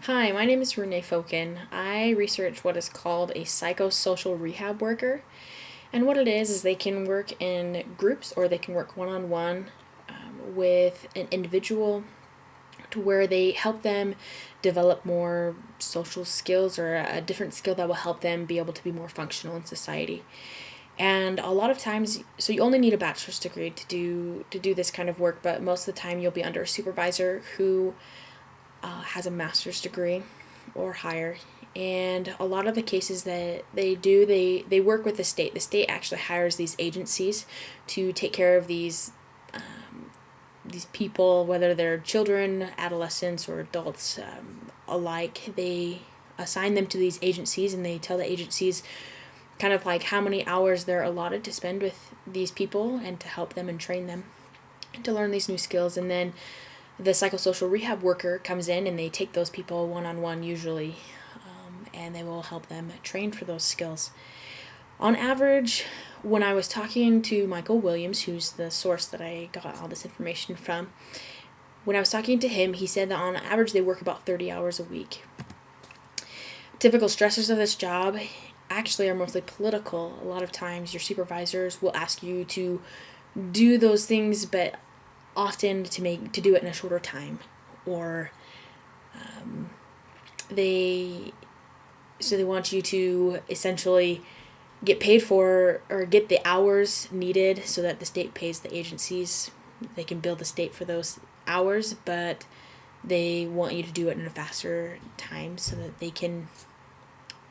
Hi, my name is Renee Fokin. I research what is called a psychosocial rehab worker. And what it is they can work in groups or they can work one on one with an individual to where they help them develop more social skills or a different skill that will help them be able to be more functional in society. And a lot of times, so you only need a bachelor's degree to do this kind of work, but most of the time you'll be under a supervisor who has a master's degree or higher. And a lot of the cases that they do, they work with the state. The state actually hires these agencies to take care of these people, whether they're children, adolescents, or adults alike. They assign them to these agencies, and they tell the agencies kind of like how many hours they're allotted to spend with these people and to help them and train them to learn these new skills. And then the psychosocial rehab worker comes in and they take those people one on one usually, and they will help them train for those skills. On average, when I was talking to Michael Williams, who's the source that I got all this information from, when I was talking to him, he said that on average they work about 30 hours a week. Typical stressors of this job actually are mostly political. A lot of times your supervisors will ask you to do those things, but often to do it in a shorter time, or they want you to essentially get paid for or get the hours needed so that the state pays the agencies. They can bill the state for those hours, but they want you to do it in a faster time so that they can,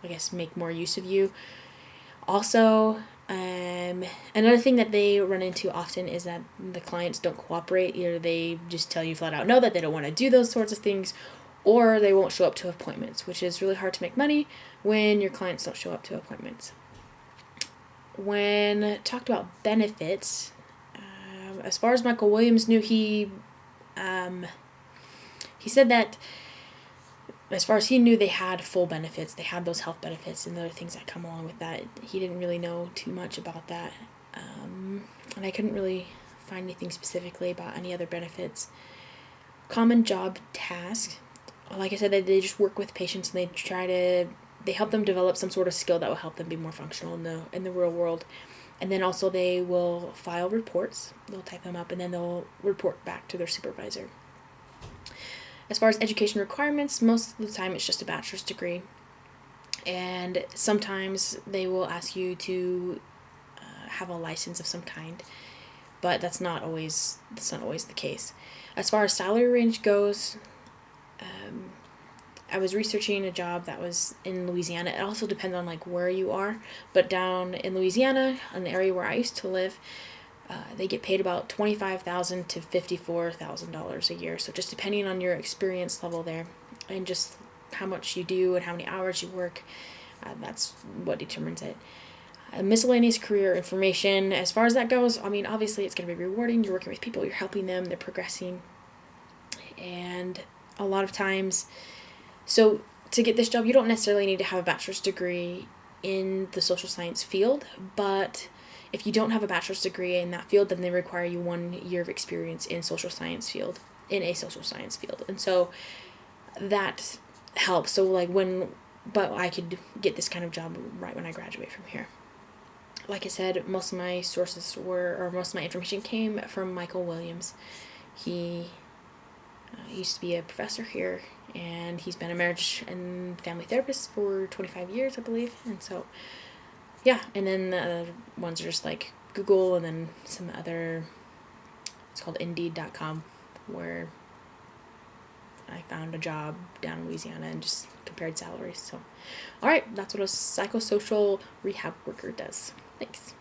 I guess, make more use of you. Also, another thing that they run into often is that the clients don't cooperate. Either they just tell you flat out no, that they don't want to do those sorts of things, or they won't show up to appointments, which is really hard to make money when your clients don't show up to appointments. When talked about benefits, as far as Michael Williams knew, he said that as far as he knew, they had full benefits. They had those health benefits and other things that come along with that. He didn't really know too much about that. And I couldn't really find anything specifically about any other benefits. Common job tasks. Like I said, they just work with patients and they help them develop some sort of skill that will help them be more functional in the real world. And then also they will file reports. They'll type them up and then they'll report back to their supervisor. As far as education requirements, most of the time it's just a bachelor's degree. And sometimes they will ask you to have a license of some kind, but that's not always the case. As far as salary range goes, I was researching a job that was in Louisiana. It also depends on like where you are, but down in Louisiana, an area where I used to live, they get paid about $25,000 to $54,000 a year. So just depending on your experience level there, and just how much you do and how many hours you work, that's what determines it. Miscellaneous career information, as far as that goes, I mean, obviously it's going to be rewarding. You're working with people, you're helping them, they're progressing, and a lot of times, so to get this job, you don't necessarily need to have a bachelor's degree in the social science field, but if you don't have a bachelor's degree in that field, then they require you 1 year of experience in a social science field. And so that helps. So like but I could get this kind of job right when I graduate from here. Like I said, most of my information came from Michael Williams. He used to be a professor here, and he's been a marriage and family therapist for 25 years, I believe. And so, yeah, and then the other ones are just like Google, and then some other, it's called Indeed.com, where I found a job down in Louisiana and just compared salaries. So, all right, that's what a psychosocial rehab worker does. Thanks.